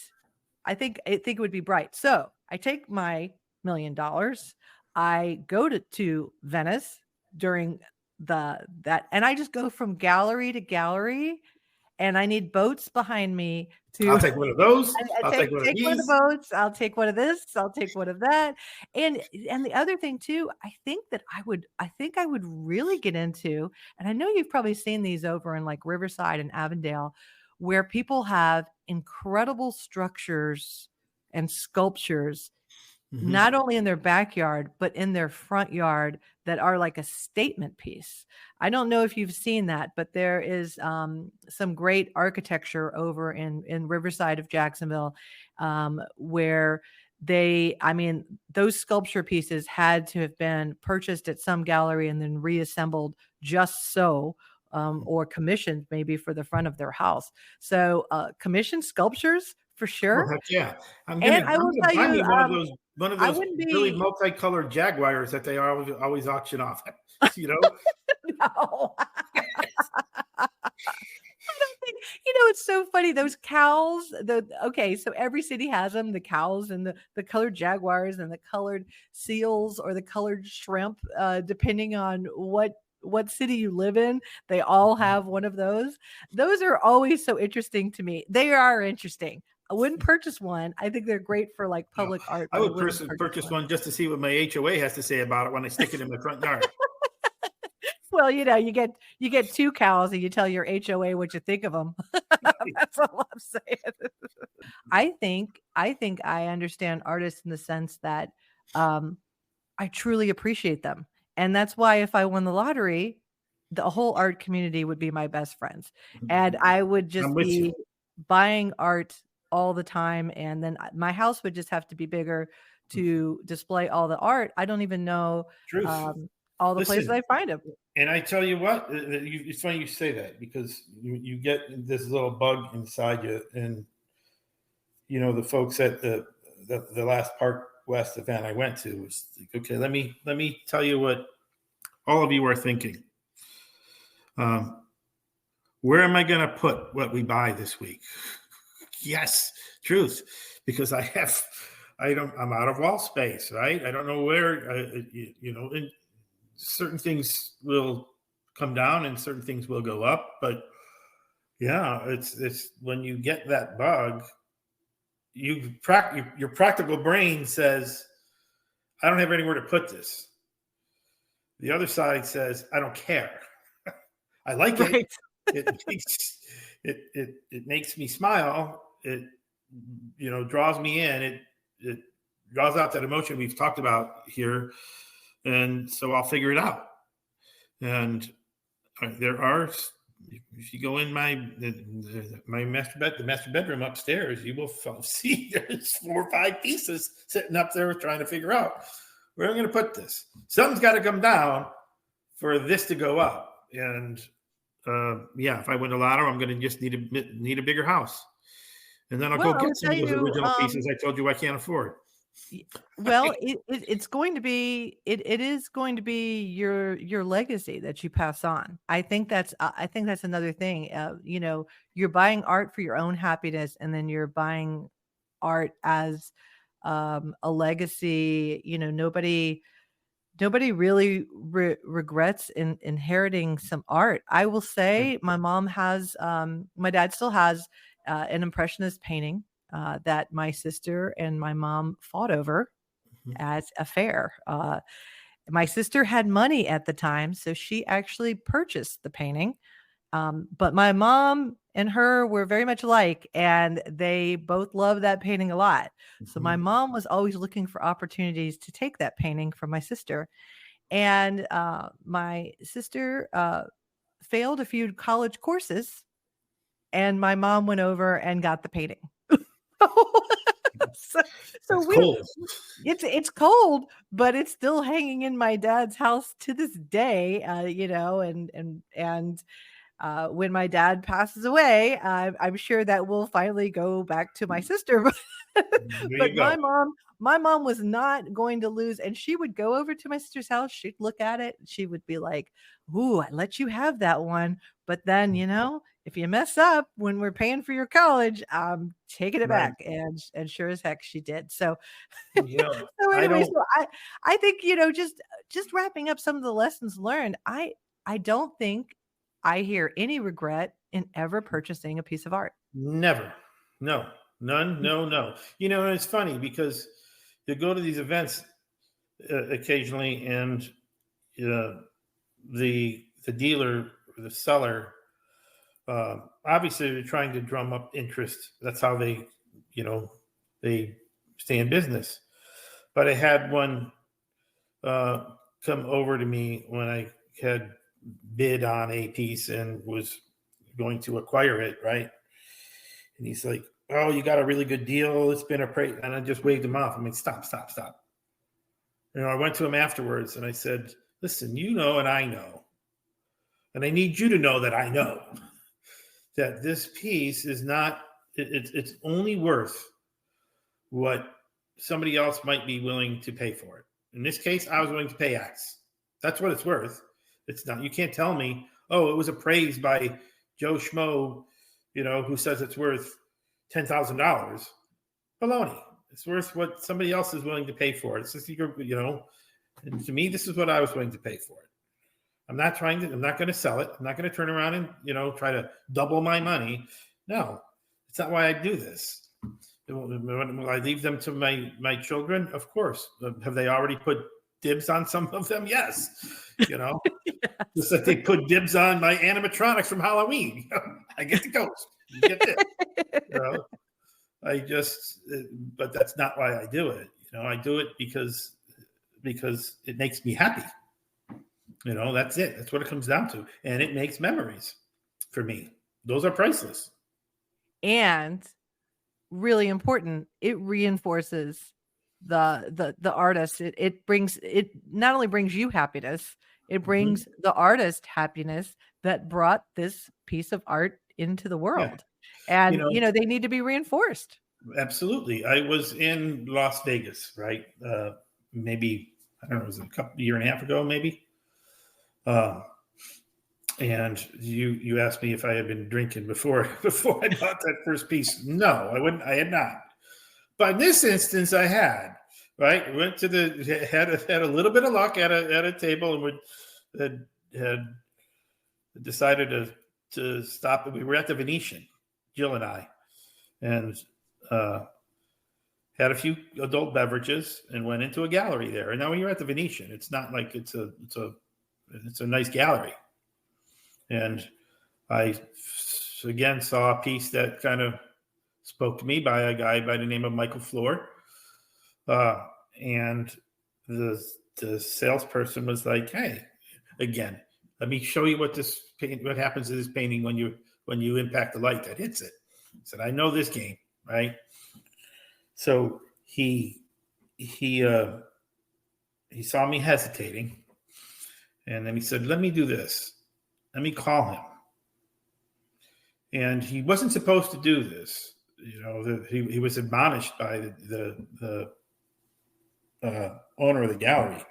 I think it would be bright. So I take my $1,000,000. I go to Venice during that, and I just go from gallery to gallery, and I need boats behind me I'll to take one of those. I I'll take one of take one of the these. boats, I'll take one of this, I'll take one of that, and the other thing too, I think I would really get into, and I know you've probably seen these over in, like, Riverside and Avondale, where people have incredible structures and sculptures Mhm. not only in their backyard, but in their front yard that are like a statement piece. I don't know if you've seen that, but there is some great architecture over in Riverside of Jacksonville, where I mean, those sculpture pieces had to have been purchased at some gallery and then reassembled just so, or commissioned maybe for the front of their house. So, commissioned sculptures for Oh, sure. heck yeah. And I I'm will gonna tell buy you, me one of I those wouldn't really be multicolored Jaguars that they always auction off, you know? no. I don't think it's so funny, those cows, okay, so every city has them, the cows and the colored jaguars and the colored seals or the colored shrimp, depending on what city you live in, they all have one of those. Those are always so interesting to me. They are interesting. I wouldn't purchase one. I think they're great for, like, No, public art, I but I would wouldn't purchase purchase one. one just to see what my HOA has to say about it when I stick it in my front yard. Well, you get 2 cows and you tell your HOA what you think of them. That's all I'm saying. I think I understand artists in the sense that, um, I truly appreciate them, and that's why if I won the lottery, the whole art community would be my best friends, and I would I'm just with you. be buying art all the time, and then my house would just have to be bigger to display all the art. I don't even know, Truth. um, all the places Listen, I find it. and I tell you what, it's funny you say that because you get this little bug inside you, and the folks at the last Park West event I went to was like, okay, let me tell you what all of you are thinking. Um, where am I going to put what we buy this week? Yes, truth, because I'm out of wall space, right? I don't know where, and certain things will come down and certain things will go up, but yeah, it's when you get that bug, your practical brain says, I don't have anywhere to put this. The other side says, I don't care. I like it. Right. It makes it makes me smile. It draws me in. It draws out that emotion we've talked about here, and so I'll figure it out. And there are, if you go in my the master bedroom upstairs, you will see there's 4 or 5 pieces sitting up there trying to figure out Where am I going to put this? Something's got to come down for this to go up. And if I win the lotto, I'm going to just need a bigger house. And then I'll Well, go I get would some tell of those you, original pieces I told you I can't afford. well, it's going to be it is going to be your legacy that you pass on. I think that's another thing. You're buying art for your own happiness, and then you're buying art as a legacy. Nobody really regrets inheriting some art. I will say my mom has, my dad still has an impressionist painting that my sister and my mom fought over at a fair. My sister had money at the time, so she actually purchased the painting. But my mom and her were very much alike, and they both loved that painting a lot. So my mom was always looking for opportunities to take that painting from my sister. And my sister failed a few college courses, and my mom went over and got the painting. so, so That's we don't, cold. it's cold, but it's still hanging in my dad's house to this day. And when my dad passes away, I'm sure that will finally go back to my sister. There But you go. my mom was not going to lose, and she would go over to my sister's house. She'd look at it. She would be like, "Ooh, I let you have that one, but then if you mess up when we're paying for your college, I'm taking it Right. back." And sure as heck she did. So You know, so I anyway, don't. so I think just wrapping up some of the lessons learned. I don't think I hear any regret in ever purchasing a piece of art. Never. No. None. No. No. And it's funny because you go to these events occasionally, and the dealer, or the seller, obviously they're trying to drum up interest. That's how they stay in business. But I had one come over to me when I had bid on a piece and was going to acquire it, right? And he's like, "Oh, you got a really good deal. It's been appraised." And I just waved him off. I mean, stop, stop, stop. I went to him afterwards and I said, "Listen, and I know, and I need you to know that I know that this piece is not, it's only worth what somebody else might be willing to pay for it. In this case, I was willing to pay X. That's what it's worth. It's not, you can't tell me, oh, it was appraised by Joe Schmo, who says it's worth $10,000. Baloney. It's worth what somebody else is willing to pay for it. It's just, and to me, this is what I was willing to pay for it. I'm not going to sell it. I'm not going to turn around and, try to double my money. No, it's not why I do this. Will I leave them to my children? Of course. Have they already put dibs on some of them? Yes. Yes. Just like they put dibs on my animatronics from Halloween. I get the ghost. You get this. But that's not why I do it. I do it because it makes me happy. That's it. That's what it comes down to. And it makes memories for me. Those are priceless. And really important, it reinforces the artist. It not only brings you happiness, it brings the artist happiness that brought this piece of art into the world. Yeah. And they need to be reinforced. Absolutely. I was in Las Vegas, right? Maybe, I don't know, it was a year and a half ago, maybe. And you asked me if I had been drinking before I bought that first piece. No, I wouldn't. I had not. But in this instance, I had. Right, went to had a little bit of luck at a table, and had decided to stop. We were at the Venetian, Jill and I, and had a few adult beverages and went into a gallery there. And now when you're at the Venetian, it's not like it's a nice gallery. And I again saw a piece that kind of spoke to me by a guy by the name of Michael Floor. And the salesperson was like, "Hey, again, let me show you what happens to this painting when you impact the light that hits it." I said, "I know this game, right?" So he he saw me hesitating, and then he said, "Let me do this. Let me call him." And he wasn't supposed to do this. He was admonished by the owner of the gallery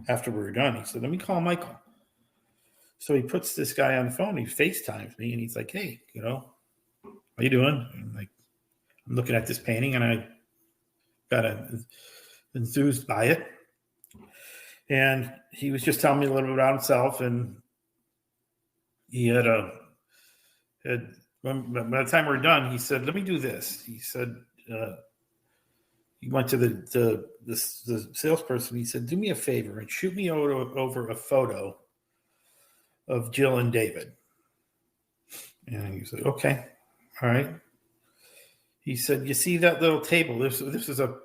after we were done. He said, "Let me call Michael." So he puts this guy on the phone. He FaceTimes me, and he's like, "Hey, how you doing?" I'm like, "I'm looking at this painting, and I got enthused by it." And he was just telling me a little bit about himself, and he had by the time we're done, he said, "Let me do this." He said, he went to the salesperson. He said, "Do me a favor and shoot me over a photo of Jill and David." And he said, "Okay, all right." He said, "You see that little table? This is a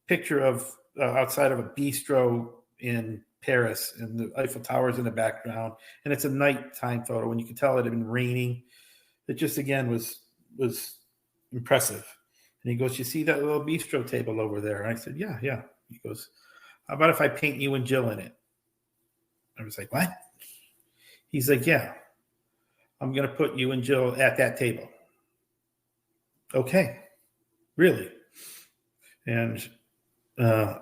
picture of outside of a bistro in Paris, and the Eiffel Tower's in the background, and it's a nighttime photo, and you can tell it had been raining. It just again was impressive." And he goes, "You see that little bistro table over there?" And I said, "Yeah, yeah." He goes, "How about if I paint you and Jill in it?" I was like, "What?" He's like, "Yeah, I'm going to put you and Jill at that table." "Okay, really?" And hung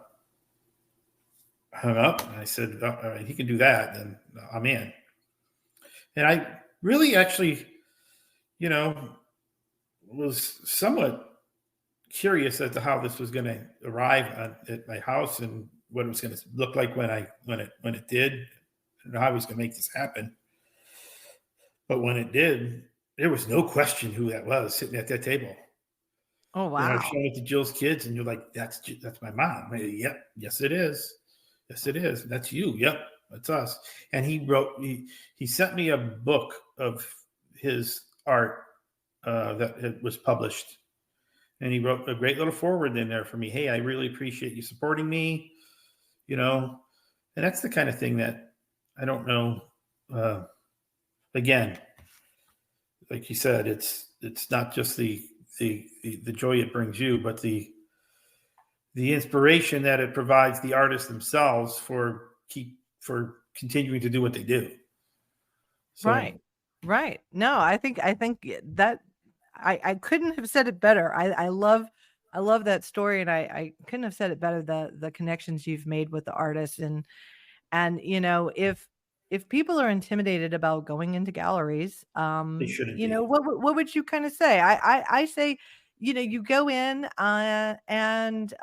up. And I said, "All right, he can do that, then I'm in." And I really actually, was somewhat curious as to how this was going to arrive at my house and what it was going to look like when it did. I don't know how I was going to make this happen, but when it did, there was no question who that was sitting at that table. Oh, I was wow. showing it to Jill's kids, and you're like, "That's my mom." "Yep, yes it is. Yes it is. That's you. Yep, that's us." And he sent me a book of his art that it was published, and he wrote a great little foreword in there for me. "Hey, I really appreciate you supporting me." And that's the kind of thing that I don't know. Again, like you said, it's not just the joy it brings you, but the inspiration that it provides the artists themselves for continuing to do what they do. So Right. Right. No, I think that I couldn't have said it better. I love that story, and I couldn't have said it better, the connections you've made with the artists. And if people are intimidated about going into galleries, they shouldn't be. what would you kind of say? I say, you go in and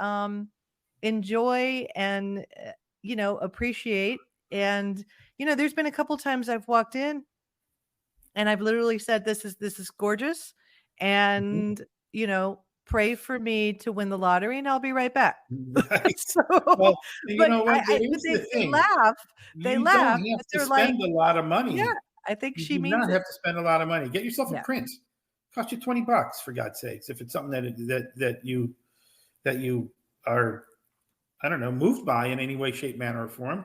enjoy and appreciate. And there's been a couple times I've walked in and I've literally said, "This is gorgeous," Mhm. and pray for me to win the lottery, and I'll be right back. Right. So, Well, you but know what? but Here's they the they thing. laugh, You don't have but to they're like, spend a lot of "Yeah, money. I think You she do means not it." have to spend a lot of money. Get yourself a Yeah, print. Cost you $20 for God's sakes. If it's something that you are, I don't know, moved by in any way, shape, manner, or form,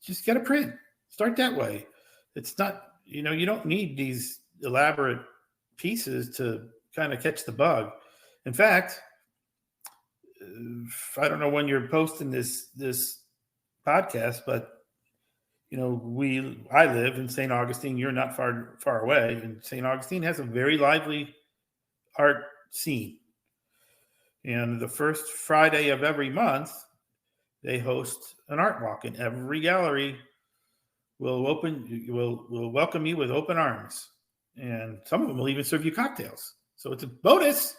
just get a print. Start that way. It's not, you don't need these elaborate pieces to kind of catch the bug. In fact, I don't know when you're posting this podcast, but I live in St. Augustine. You're not far away, and St. Augustine has a very lively art scene. And the first Friday of every month, they host an art walk, and every gallery will welcome you with open arms, and some of them will even serve you cocktails. So it's a bonus.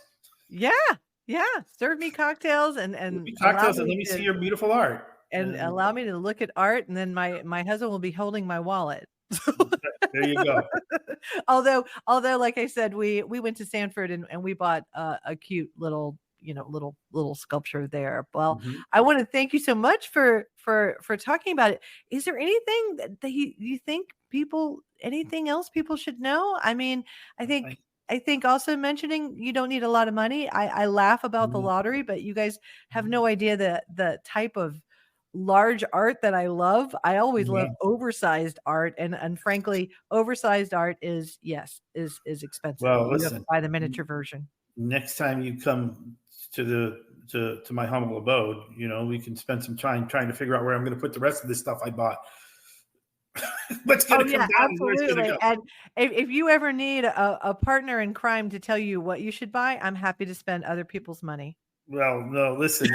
yeah, yeah. Serve me cocktails and Serve me allow cocktails and me let me see to your beautiful art. and And allow me to look at art, and then my husband will be holding my wallet. there you go. Although, like I said, we went to Sanford and we bought a cute little little sculpture there. Well, Mhm. I want to thank you so much for talking about it. Is there anything that you think anything else people should know? I mean, I think I- I think also mentioning you don't need a lot of money. I laugh about the Mhm. lottery, but you guys have no idea the type of large art that I love. I always love Yeah. oversized art, and frankly, oversized art is expensive. Well, You have to listen. buy the miniature version. Next time you come to to my humble abode. We can spend some time trying to figure out where I'm going to put the rest of this stuff I bought. What's going Oh to come yeah, down? Where's it going to absolutely. go? And if you ever need a partner in crime to tell you what you should buy, I'm happy to spend other people's money. Well, no, listen,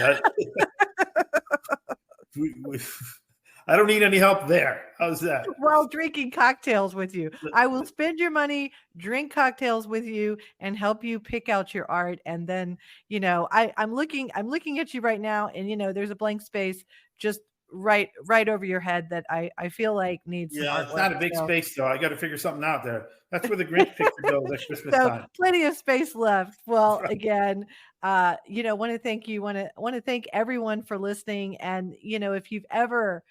I don't need any help there. How's that? While drinking cocktails with you, I will spend your money, drink cocktails with you, and help you pick out your art. And then, I'm looking at you right now, and there's a blank space just right over your head that I feel like needs some Yeah, it's artwork. not a big So, space, though. I got to figure something out there. That's where the Grinch picture goes at Christmas so time. plenty of space left. Well, Right. again, want to thank you. Want to thank everyone for listening. And if you've ever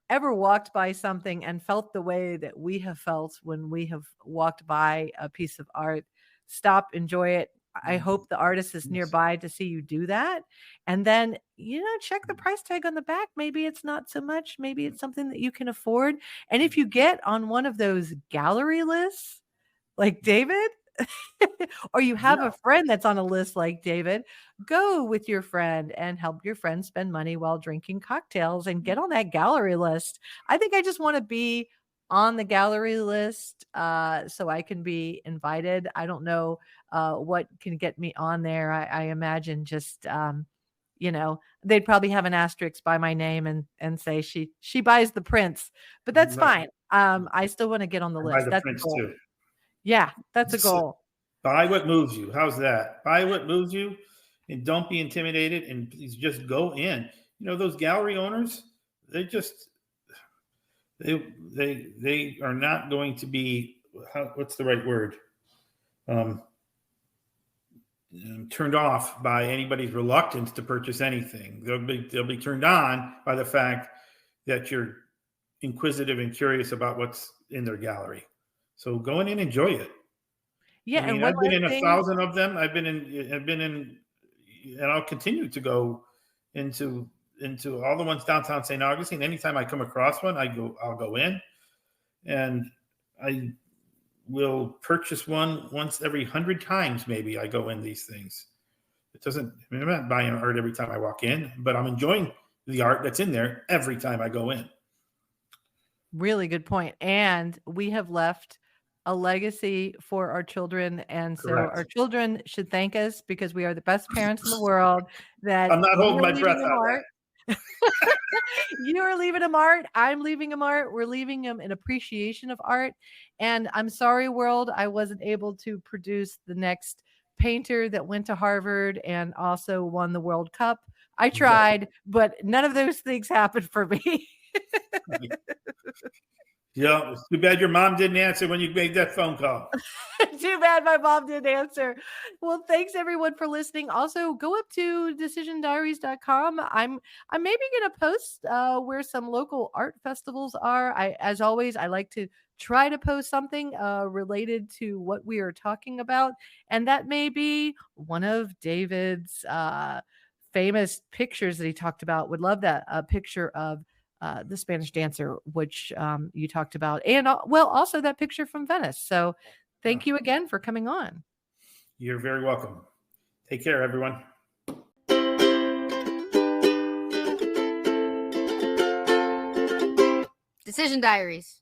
walked by something and felt the way that we have felt when we have walked by a piece of art, stop, enjoy it. I hope the artist is nearby to see you do that. And then, check the price tag on the back. Maybe it's not so much. Maybe it's something that you can afford. And if you get on one of those gallery lists, like David, or you have a friend that's on a list like David, go with your friend and help your friend spend money while drinking cocktails and get on that gallery list. I think I just want to be on the gallery list so I can be invited. I don't know what can get me on there. I imagine just they'd probably have an asterisk by my name and say she buys the prints, but that's fine. I still want to get on the I buy list. the That's a prints goal. too. Yeah, that's a goal. Buy what moves you. How's that? Buy what moves you, and don't be intimidated. And please just go in. Those gallery owners, they just they are not going to be what's the right word? Turned off by anybody's reluctance to purchase anything. They'll be turned on by the fact that you're inquisitive and curious about what's in their gallery. So go in and enjoy it. Yeah, I and mean, one I've been last in thing. 1,000 of them. I've been in, and I'll continue to go into all the ones downtown St. Augustine. Anytime I come across one, I'll go in, and I will purchase one once every 100 times. Maybe I go in these things. I'm not buying art every time I walk in, but I'm enjoying the art that's in there every time I go in. Really good point. And we have left a legacy for our children. And so Correct. our children should thank us because we are the best parents in the world. That I'm not you holding are my breath leaving them on art. You are leaving them art. I'm leaving them art. We're leaving them an appreciation of art. And I'm sorry, world, I wasn't able to produce the next painter that went to Harvard and also won the World Cup. I tried, but none of those things happened for me. Yeah, it's too bad your mom didn't answer when you made that phone call. Too bad my mom didn't answer. Well, thanks everyone for listening. Also, go up to decisiondiaries.com. I'm maybe going to post where some local art festivals are. As always, I like to try to post something related to what we are talking about, and that may be one of David's famous pictures that he talked about. Would love that picture of the Spanish dancer, which you talked about, and also that picture from Venice. So thank you again for coming on. You're very welcome. Take care, everyone. Decision Diaries.